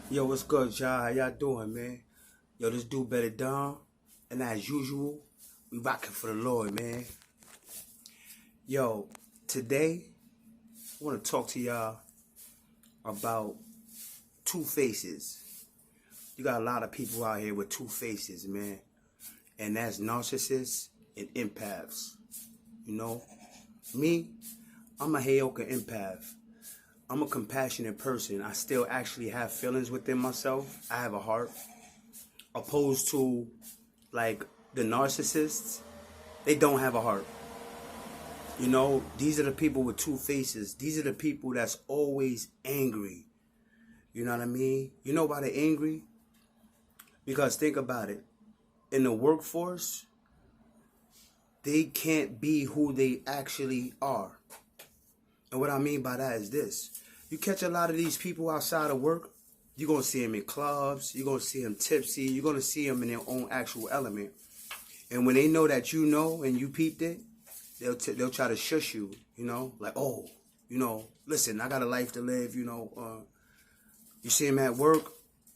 Yo, what's good, y'all? How y'all doing, man? Yo, this dude better down. And as usual, we rocking for the Lord, man. Yo, today, I want to talk to y'all about two faces. You got a lot of people out here with two faces, man. And that's narcissists and empaths. You know? Me, I'm a Heyoka empath. I'm a compassionate person. I still actually have feelings within myself. I have a heart. Opposed to like the narcissists, they don't have a heart. You know, these are the people with two faces. These are the people that's always angry. You know what I mean? You know why they're angry? Because think about it. In the workforce, they can't be who they actually are. And what I mean by that is this. You catch a lot of these people outside of work, you're going to see them in clubs, you're going to see them tipsy, you're going to see them in their own actual element. And when they know that you know and you peeped it, they'll try to shush you, you know, like, oh, you know, listen, I got a life to live, you know. You see them at work,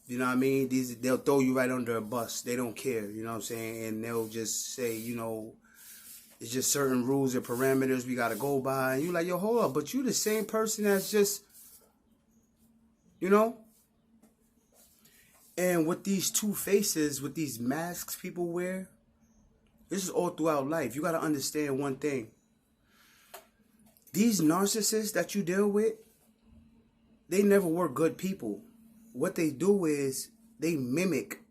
you know what I mean? They'll throw you right under a bus. They don't care, you know what I'm saying? And they'll just say, you know, it's just certain rules and parameters we got to go by. And you're like, yo, hold up, but you the same person that's just, you know? And with these two faces, with these masks people wear, this is all throughout life. You got to understand one thing. These narcissists that you deal with, they never were good people. What they do is they mimic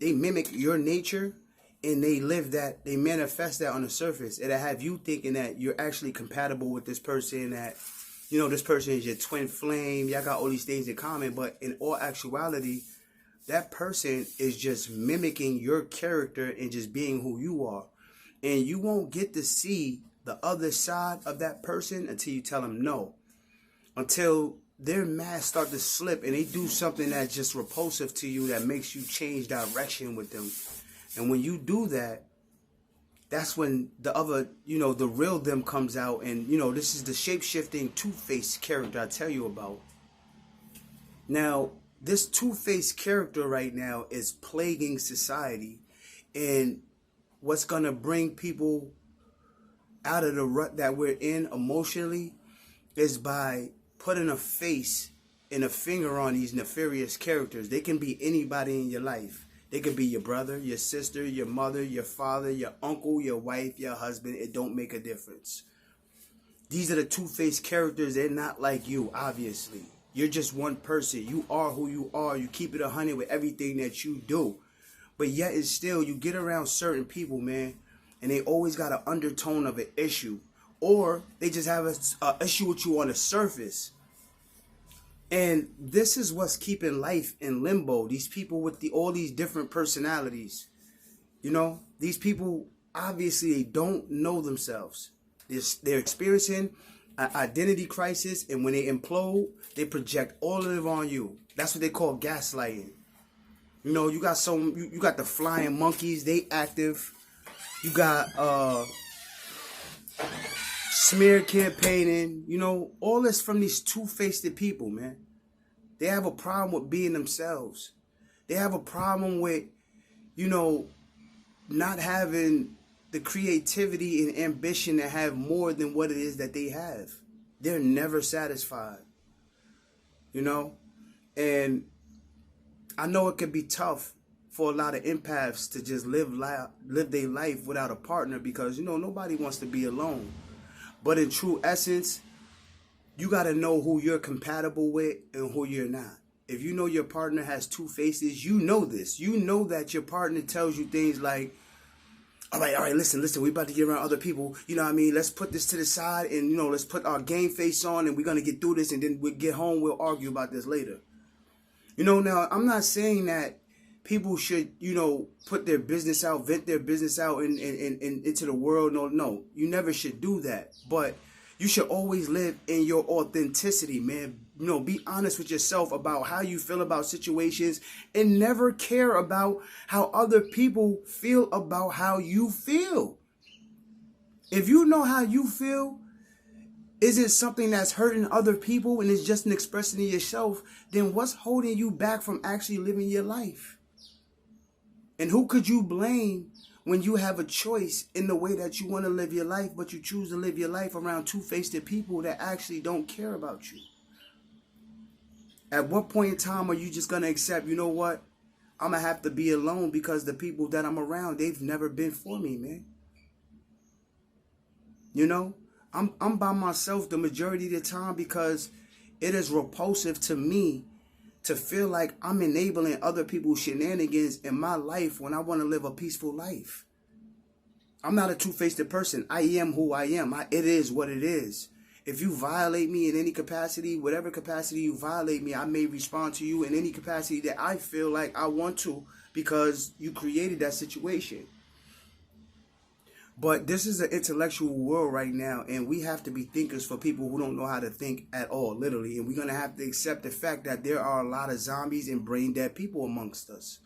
your nature, and they live that, they manifest that on the surface. It'll have you thinking that you're actually compatible with this person, that, you know, this person is your twin flame. Y'all got all these things in common, but in all actuality, that person is just mimicking your character and just being who you are. And you won't get to see the other side of that person until you tell them no. Until their masks start to slip and they do something that's just repulsive to you, that makes you change direction with them. And when you do that, that's when the other, you know, the real them comes out. And, you know, this is the shape-shifting two-faced character I tell you about. Now, this two-faced character right now is plaguing society, and what's going to bring people out of the rut that we're in emotionally is by putting a face and a finger on these nefarious characters. They can be anybody in your life. They could be your brother, your sister, your mother, your father, your uncle, your wife, your husband. It don't make a difference. These are the two-faced characters. They're not like you, obviously. You're just one person. You are who you are. You keep it 100 with everything that you do. But yet and still, you get around certain people, man, and they always got an undertone of an issue. Or they just have an issue with you on the surface. And this is what's keeping life in limbo. These people with all these different personalities. You know, these people, obviously, they don't know themselves. They're experiencing an identity crisis, and when they implode, they project all of it on you. That's what they call gaslighting. You know, you got you got the flying monkeys, they active. You got smear campaigning, you know, all this from these two-faced people, man. They have a problem with being themselves. They have a problem with, you know, not having the creativity and ambition to have more than what it is that they have. They're never satisfied, you know? And I know it can be tough for a lot of empaths to just live their life without a partner, because, you know, nobody wants to be alone. But in true essence, you got to know who you're compatible with and who you're not. If you know your partner has two faces, you know this. You know that your partner tells you things like, all right, listen, we about to get around other people. You know what I mean? Let's put this to the side and, you know, let's put our game face on and we're going to get through this, and then we'll get home, we'll argue about this later. You know, now, I'm not saying that people should, you know, put their business out, vent their business out and into the world. No, you never should do that. But you should always live in your authenticity, man. You know, be honest with yourself about how you feel about situations, and never care about how other people feel about how you feel. If you know how you feel, is it something that's hurting other people and it's just an expression of yourself, then what's holding you back from actually living your life? And who could you blame when you have a choice in the way that you want to live your life, but you choose to live your life around two-faced people that actually don't care about you? At what point in time are you just going to accept, you know what? I'm going to have to be alone because the people that I'm around, they've never been for me, man. You know, I'm by myself the majority of the time because it is repulsive to me to feel like I'm enabling other people's shenanigans in my life when I want to live a peaceful life. I'm not a two-faced person. I am who I am. It is what it is. If you violate me in any capacity, whatever capacity you violate me, I may respond to you in any capacity that I feel like I want to because you created that situation. But this is an intellectual world right now, and we have to be thinkers for people who don't know how to think at all, literally. And we're going to have to accept the fact that there are a lot of zombies and brain-dead people amongst us.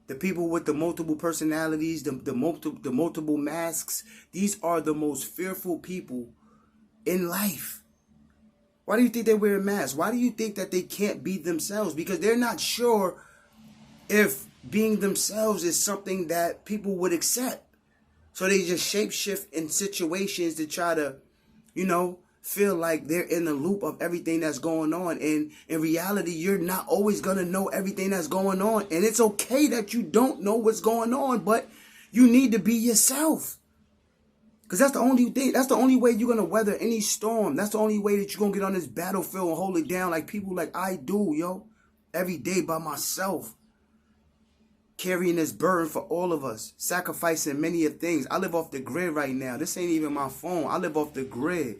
The people with the multiple personalities, the multiple masks, these are the most fearful people in life. Why do you think they wear masks? Why do you think that they can't be themselves? Because they're not sure if being themselves is something that people would accept. So they just shapeshift in situations to try to, you know, feel like they're in the loop of everything that's going on. And in reality, you're not always going to know everything that's going on. And it's okay that you don't know what's going on, but you need to be yourself. Because that's the only thing. That's the only way you're going to weather any storm. That's the only way that you're going to get on this battlefield and hold it down like people like I do, yo. Every day by myself. Carrying this burden for all of us. Sacrificing many of things. I live off the grid right now. This ain't even my phone. I live off the grid.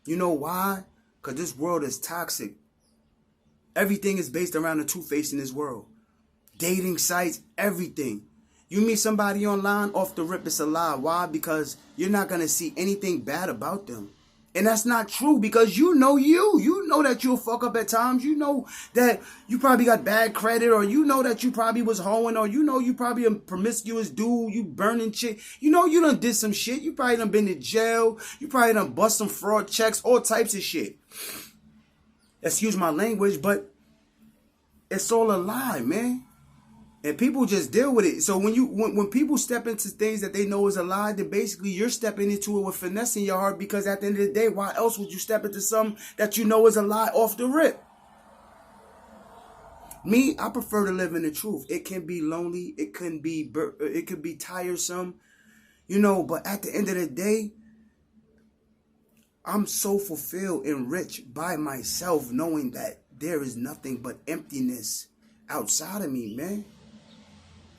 You know why? Because this world is toxic. Everything is based around the two-face in this world. Dating sites, everything. You meet somebody online, off the rip, it's a lie. Why? Because you're not going to see anything bad about them. And that's not true because you know you. You know that you'll fuck up at times. You know that you probably got bad credit, or you know that you probably was hoeing, or you know you probably a promiscuous dude, you burning shit. You know you done did some shit. You probably done been to jail. You probably done bust some fraud checks, all types of shit. Excuse my language, but it's all a lie, man. And people just deal with it. So when people step into things that they know is a lie, then basically you're stepping into it with finessing your heart, because at the end of the day, why else would you step into something that you know is a lie off the rip? Me, I prefer to live in the truth. It can be lonely. It can be tiresome, you know, but at the end of the day, I'm so fulfilled and rich by myself, knowing that there is nothing but emptiness outside of me, man.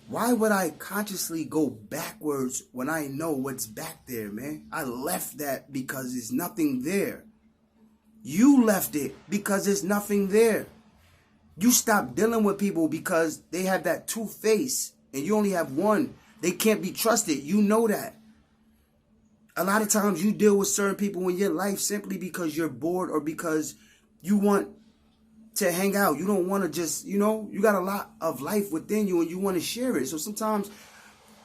Why would I consciously go backwards when I know what's back there, man? I left that because there's nothing there. You left it because there's nothing there. You stop dealing with people because they have that two-face and you only have one. They can't be trusted. You know that. A lot of times you deal with certain people in your life simply because you're bored or because you want to hang out. You don't want to just, you know, you got a lot of life within you and you want to share it. So sometimes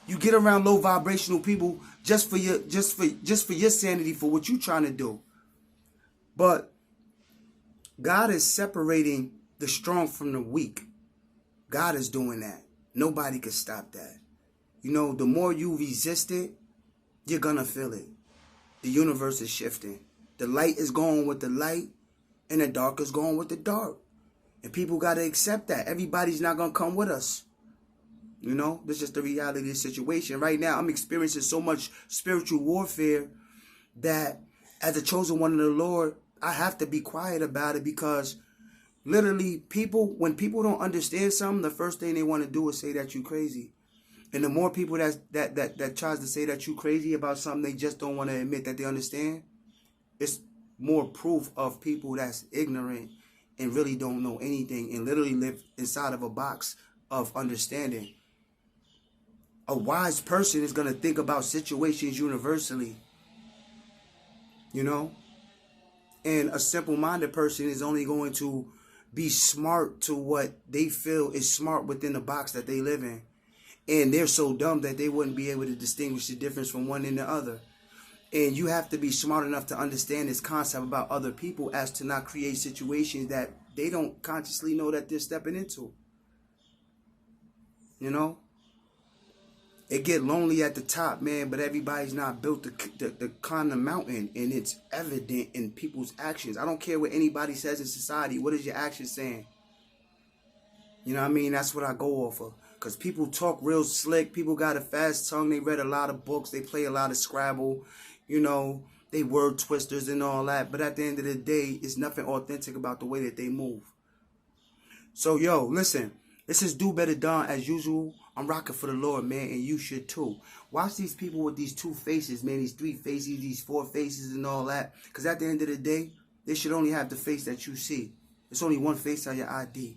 you get around low vibrational people just for your sanity, for what you're trying to do. But God is separating the strong from the weak. God is doing that. Nobody can stop that. You know, the more you resist it, you're gonna feel it. The universe is shifting. The light is going with the light and the dark is going with the dark. And people got to accept that. Everybody's not going to come with us. You know, this is just the reality of the situation. Right now, I'm experiencing so much spiritual warfare that as a chosen one of the Lord, I have to be quiet about it, because literally when people don't understand something, the first thing they want to do is say that you're crazy. And the more people that tries to say that you're crazy about something they just don't want to admit that they understand, it's more proof of people that's ignorant and really don't know anything and literally live inside of a box of understanding. A wise person is going to think about situations universally, you know? And a simple-minded person is only going to be smart to what they feel is smart within the box that they live in. And they're so dumb that they wouldn't be able to distinguish the difference from one and the other. And you have to be smart enough to understand this concept about other people as to not create situations that they don't consciously know that they're stepping into. You know? It get lonely at the top, man, but everybody's not built to climb the mountain, and it's evident in people's actions. I don't care what anybody says in society. What is your action saying? You know what I mean? That's what I go off of. Because people talk real slick. People got a fast tongue. They read a lot of books. They play a lot of Scrabble. You know, they word twisters and all that. But at the end of the day, it's nothing authentic about the way that they move. So, yo, listen. This is Do Better Don as usual. I'm rocking for the Lord, man, and you should too. Watch these people with these 2 faces, man, these 3 faces, these 4 faces and all that. Because at the end of the day, they should only have the face that you see. It's only one face on your ID.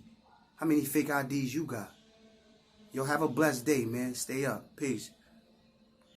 How many fake IDs you got? Yo, have a blessed day, man. Stay up. Peace.